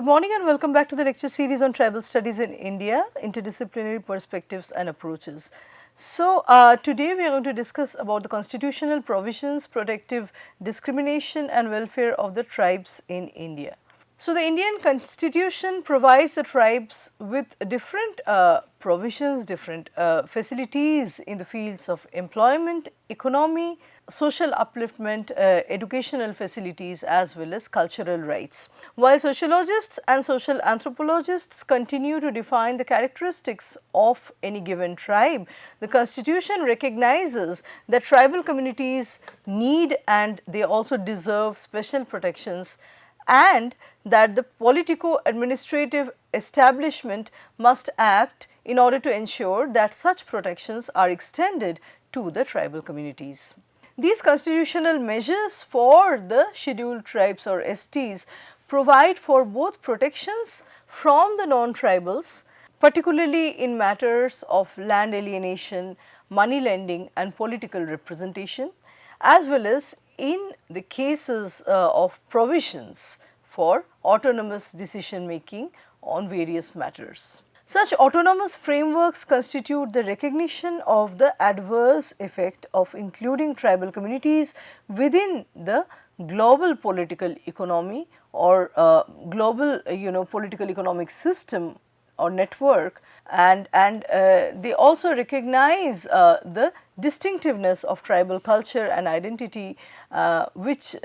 Good morning and welcome back to the lecture series on tribal studies in India, interdisciplinary perspectives and approaches. So, today we are going to discuss about the constitutional provisions, protective discrimination and welfare of the tribes in India. So, the Indian constitution provides the tribes with different provisions, different facilities in the fields of employment, economy, social upliftment, educational facilities as well as cultural rights. While sociologists and social anthropologists continue to define the characteristics of any given tribe, the constitution recognizes that tribal communities need and they also deserve special protections, and that the politico-administrative establishment must act in order to ensure that such protections are extended to the tribal communities. These constitutional measures for the scheduled tribes or STs provide for both protections from the non-tribals, particularly in matters of land alienation, money lending and political representation, as well as in the cases of provisions for autonomous decision making on various matters. Such autonomous frameworks constitute the recognition of the adverse effect of including tribal communities within the global political economy or global political economic system or network, and they also recognize the distinctiveness of tribal culture and identity which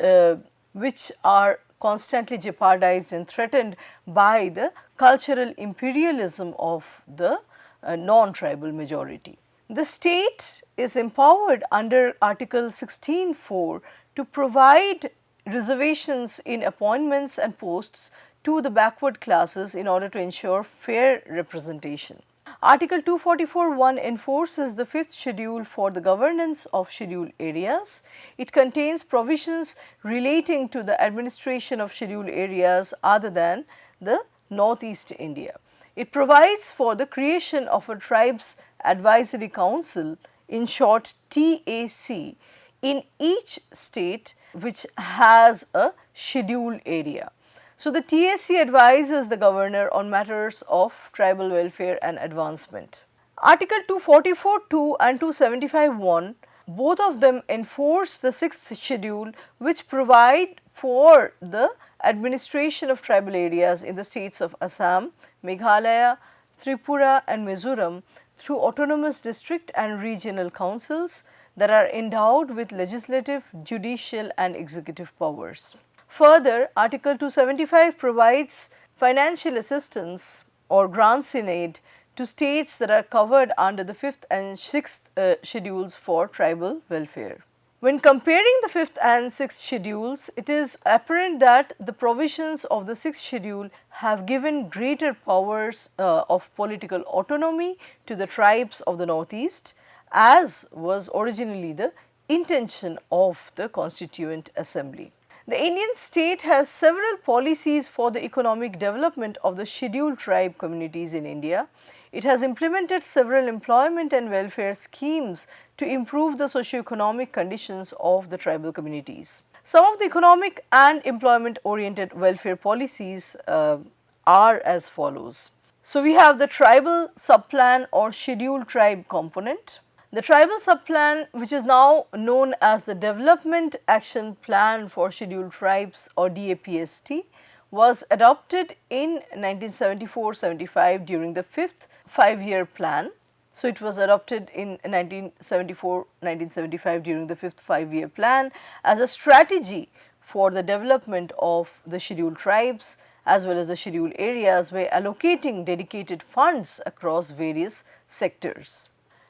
are constantly jeopardized and threatened by the cultural imperialism of the non-tribal majority. The state is empowered under Article 16(4) to provide reservations in appointments and posts to the backward classes in order to ensure fair representation. Article 244(1) enforces the 5th schedule for the governance of scheduled areas. It contains provisions relating to the administration of scheduled areas other than the Northeast India. It provides for the creation of a Tribes Advisory Council, in short TAC, in each state which has a scheduled area. So, the TAC advises the governor on matters of tribal welfare and advancement. Article 244(2) and 275(1), both of them enforce the 6th schedule, which provide for the administration of tribal areas in the states of Assam, Meghalaya, Tripura and Mizoram through autonomous district and regional councils that are endowed with legislative, judicial and executive powers. Further, Article 275 provides financial assistance or grants in aid to states that are covered under the 5th and 6th schedules for tribal welfare. When comparing the 5th and 6th schedules, it is apparent that the provisions of the 6th schedule have given greater powers of political autonomy to the tribes of the Northeast, as was originally the intention of the Constituent Assembly. The Indian state has several policies for the economic development of the scheduled tribe communities in India. It has implemented several employment and welfare schemes to improve the socio-economic conditions of the tribal communities. Some of the economic and employment oriented welfare policies are as follows. So, we have the tribal subplan or scheduled tribe component. The tribal subplan, which is now known as the Development Action Plan for Scheduled Tribes or DAPST, was adopted in 1974-75 during the 5th 5-year plan. So, it was adopted in 1974-1975 during the 5th 5-year plan as a strategy for the development of the scheduled tribes as well as the scheduled areas by allocating dedicated funds across various sectors.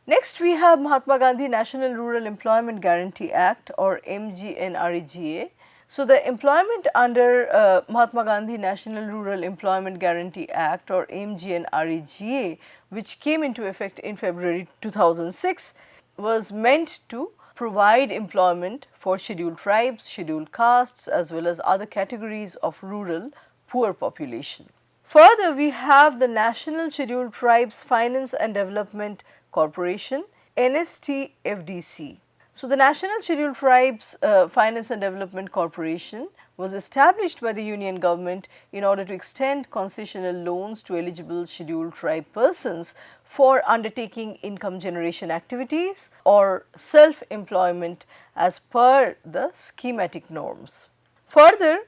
Next, we have Mahatma Gandhi National Rural Employment Guarantee Act or MGNREGA. So, the employment under Mahatma Gandhi National Rural Employment Guarantee Act or MGNREGA, which came into effect in February 2006, was meant to provide employment for scheduled tribes, scheduled castes as well as other categories of rural poor population. Further, we have the National Scheduled Tribes Finance and Development Corporation, NSTFDC. So, the National Scheduled Tribes Finance and Development Corporation was established by the Union government in order to extend concessional loans to eligible scheduled tribe persons for undertaking income generation activities or self-employment as per the schematic norms. Further,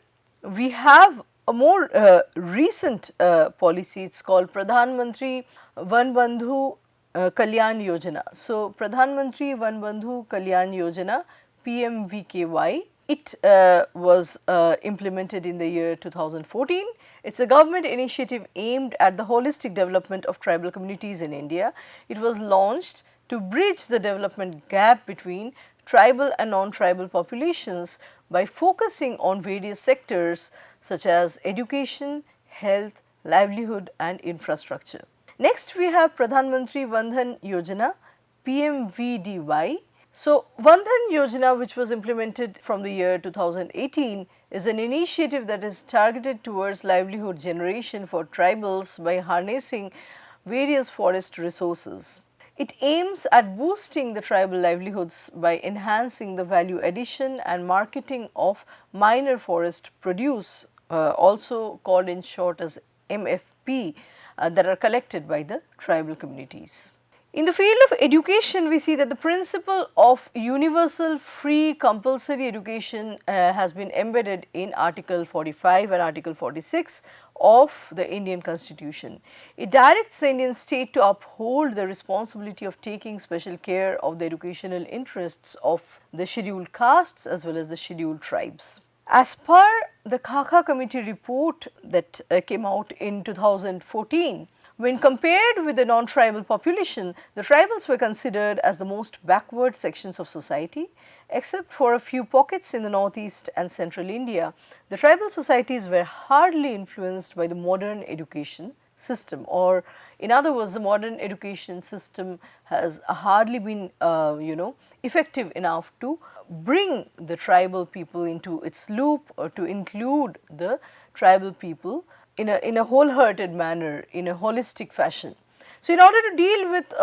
we have a more recent policy, it is called Pradhan Mantri Van Bandhu Kalyan Yojana. So, Pradhan Mantri Van Bandhu Kalyan Yojana PMVKY, it was implemented in the year 2014. It is a government initiative aimed at the holistic development of tribal communities in India. It was launched to bridge the development gap between tribal and non-tribal populations by focusing on various sectors such as education, health, livelihood and infrastructure. Next, we have Pradhan Mantri Vandhan Yojana PMVDY. So, Vandhan Yojana, which was implemented from the year 2018, is an initiative that is targeted towards livelihood generation for tribals by harnessing various forest resources. It aims at boosting the tribal livelihoods by enhancing the value addition and marketing of minor forest produce, also called in short as MFP, that are collected by the tribal communities. In the field of education, we see that the principle of universal free compulsory education has been embedded in Article 45 and Article 46 of the Indian Constitution. It directs the Indian state to uphold the responsibility of taking special care of the educational interests of the scheduled castes as well as the scheduled tribes. As per the Khaka committee report that came out in 2014, when compared with the non-tribal population, the tribals were considered as the most backward sections of society. Except for a few pockets in the northeast and central India, the tribal societies were hardly influenced by the modern education system, or in other words, the modern education system has hardly been effective enough to bring the tribal people into its loop or to include the tribal people in a wholehearted manner, in a holistic fashion. So, in order to deal with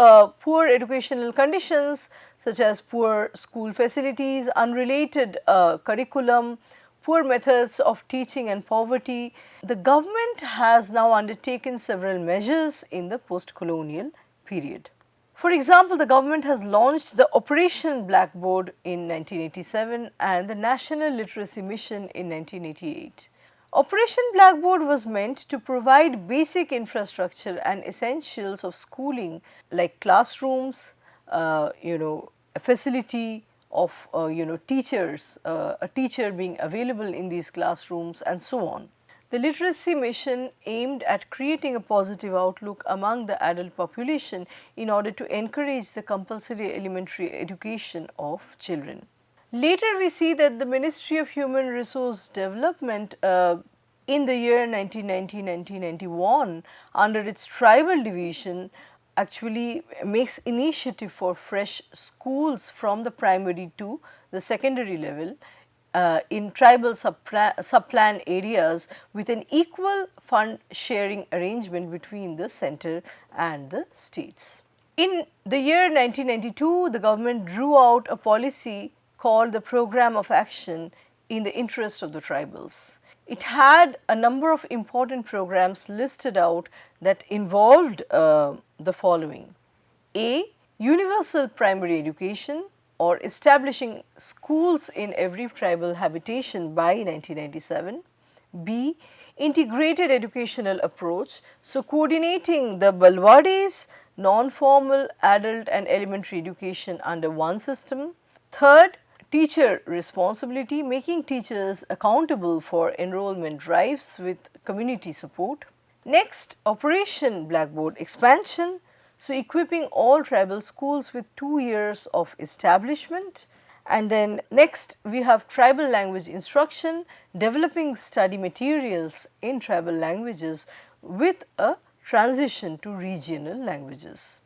poor educational conditions such as poor school facilities, unrelated curriculum, poor methods of teaching and poverty, the government has now undertaken several measures in the post-colonial period. For example, the government has launched the Operation Blackboard in 1987 and the National Literacy Mission in 1988. Operation Blackboard was meant to provide basic infrastructure and essentials of schooling like classrooms, a facility of teachers, a teacher being available in these classrooms and so on. The literacy mission aimed at creating a positive outlook among the adult population in order to encourage the compulsory elementary education of children. Later we see that the Ministry of Human Resource Development in the year 1990-1991 under its tribal division actually makes initiative for fresh schools from the primary to the secondary level in tribal subplan areas with an equal fund sharing arrangement between the center and the states. In the year 1992, the government drew out a policy called the Program of Action in the interest of the tribals. It had a number of important programs listed out that involved the following: A. Universal primary education, or establishing schools in every tribal habitation by 1997. B. Integrated educational approach, so coordinating the Balwades, non-formal adult and elementary education under one system. Third, teacher responsibility, making teachers accountable for enrollment drives with community support. Next, Operation Blackboard expansion, so equipping all tribal schools with 2 years of establishment. And then next we have tribal language instruction, developing study materials in tribal languages with a transition to regional languages.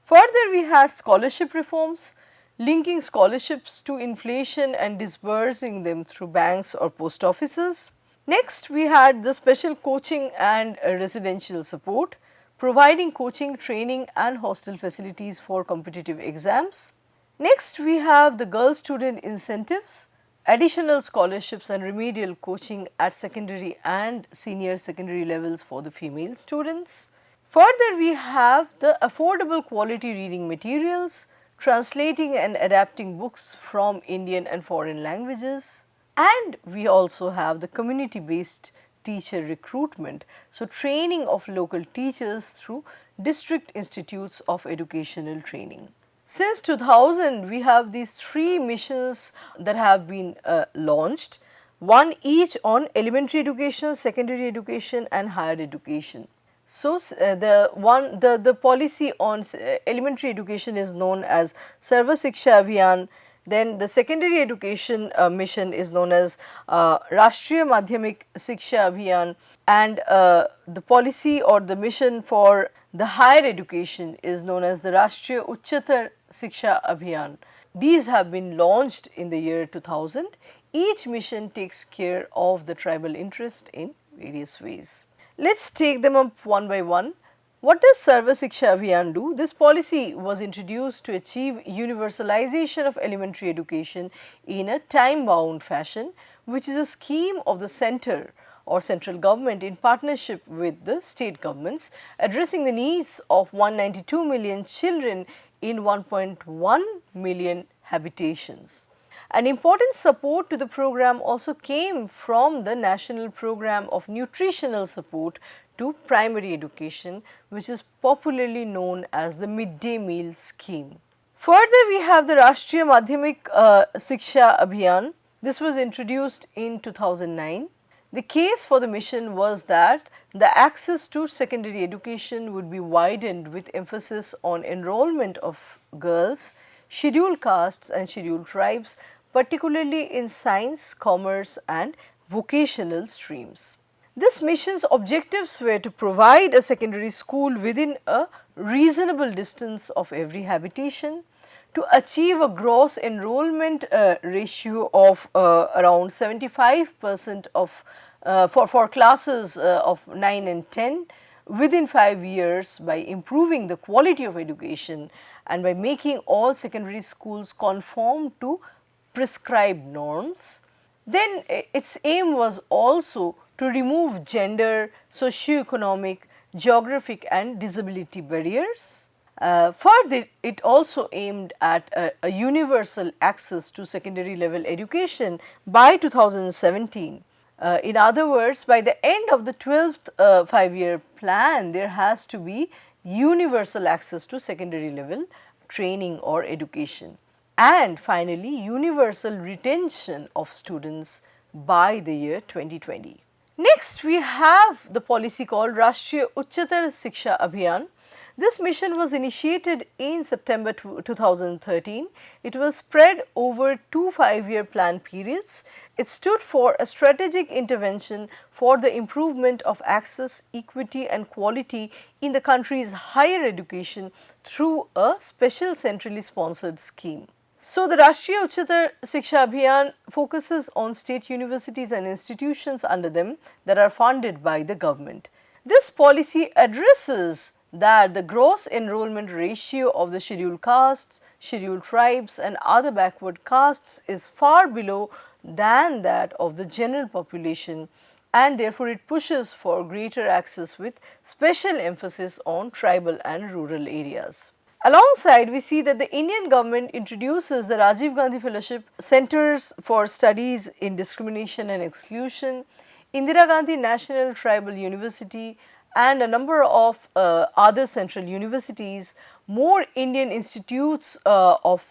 Further, we had scholarship reforms, linking scholarships to inflation and disbursing them through banks or post offices. Next, we had the special coaching and residential support, providing coaching, training and hostel facilities for competitive exams. Next, we have the girl student incentives, additional scholarships and remedial coaching at secondary and senior secondary levels for the female students. Further, we have the affordable quality reading materials, translating and adapting books from Indian and foreign languages, and we also have the community based teacher recruitment. So, training of local teachers through district institutes of educational training. Since 2000, we have these three missions that have been launched, one each on elementary education, secondary education and higher education. So, the policy on elementary education is known as Sarva Shiksha Abhiyan. Then the secondary education mission is known as Rashtriya Madhyamik Shiksha Abhiyan, and the policy or the mission for the higher education is known as the Rashtriya Uchchatar Shiksha Abhiyan. These have been launched in the year 2000. Each mission takes care of the tribal interest in various ways. Let us take them up one by one. What does Sarva Shiksha Abhiyan do? This policy was introduced to achieve universalization of elementary education in a time bound fashion, which is a scheme of the center or central government in partnership with the state governments, addressing the needs of 192 million children in 1.1 million habitations. An important support to the program also came from the National Program of Nutritional Support to Primary Education, which is popularly known as the Midday Meal Scheme. Further, we have the Rashtriya Madhyamik Shiksha Abhiyan. This was introduced in 2009. The case for the mission was that the access to secondary education would be widened with emphasis on enrollment of girls, scheduled castes and scheduled tribes, particularly in science, commerce and vocational streams. This mission's objectives were to provide a secondary school within a reasonable distance of every habitation, to achieve a gross enrollment ratio of around 75% of for classes of 9 and 10 within 5 years by improving the quality of education and by making all secondary schools conform to prescribed norms. Then its aim was also to remove gender, socio-economic, geographic and disability barriers. Further, it also aimed at a universal access to secondary level education by 2017. In other words, by the end of the 12th 5-year plan, there has to be universal access to secondary level training or education. And finally, universal retention of students by the year 2020. Next, we have the policy called Rashtriya Uchchatar Shiksha Abhiyan. This mission was initiated in September 2013. It was spread over two 5-year plan periods. It stood for a strategic intervention for the improvement of access, equity and quality in the country's higher education through a special centrally sponsored scheme. So, the Rashtriya Uchchatar Shiksha Abhiyan focuses on state universities and institutions under them that are funded by the government. This policy addresses that the gross enrollment ratio of the scheduled castes, scheduled tribes and other backward castes is far below than that of the general population, and therefore it pushes for greater access with special emphasis on tribal and rural areas. Alongside, we see that the Indian government introduces the Rajiv Gandhi Fellowship, Centers for Studies in Discrimination and Exclusion, Indira Gandhi National Tribal University and a number of other central universities, more Indian institutes of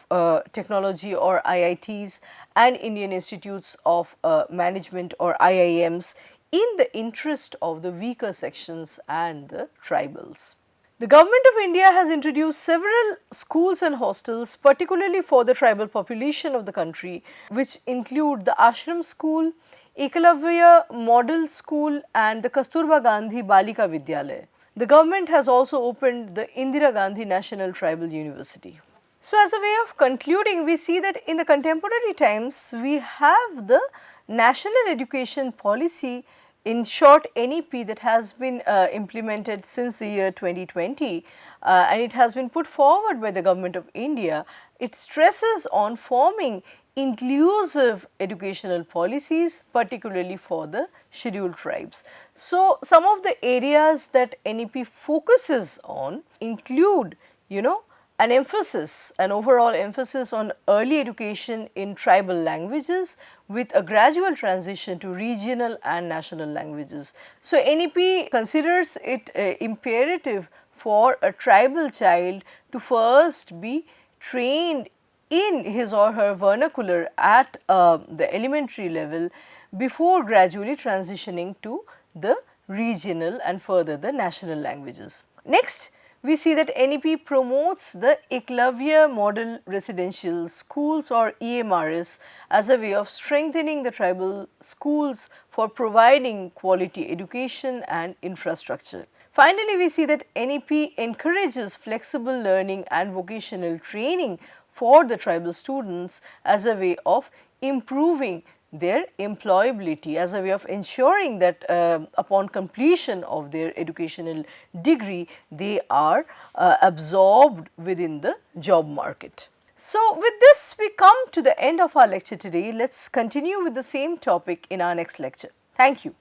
technology or IITs and Indian institutes of management or IIMs in the interest of the weaker sections and the tribals. The Government of India has introduced several schools and hostels, particularly for the tribal population of the country, which include the Ashram School, Ekalavya Model School and the Kasturba Gandhi Balika Vidyalaya. The government has also opened the Indira Gandhi National Tribal University. So, as a way of concluding, we see that in the contemporary times, we have the National Education Policy, in short NEP, that has been implemented since the year 2020, and it has been put forward by the Government of India. It stresses on forming inclusive educational policies, particularly for the scheduled tribes. So, some of the areas that NEP focuses on include, an overall emphasis on early education in tribal languages with a gradual transition to regional and national languages. So, NEP considers it imperative for a tribal child to first be trained in his or her vernacular at the elementary level before gradually transitioning to the regional and further the national languages. Next, we see that NEP promotes the Eklavya Model Residential Schools or EMRS as a way of strengthening the tribal schools for providing quality education and infrastructure. Finally, we see that NEP encourages flexible learning and vocational training for the tribal students as a way of improving their employability, as a way of ensuring that upon completion of their educational degree, they are absorbed within the job market. So, with this we come to the end of our lecture today. Let us continue with the same topic in our next lecture. Thank you.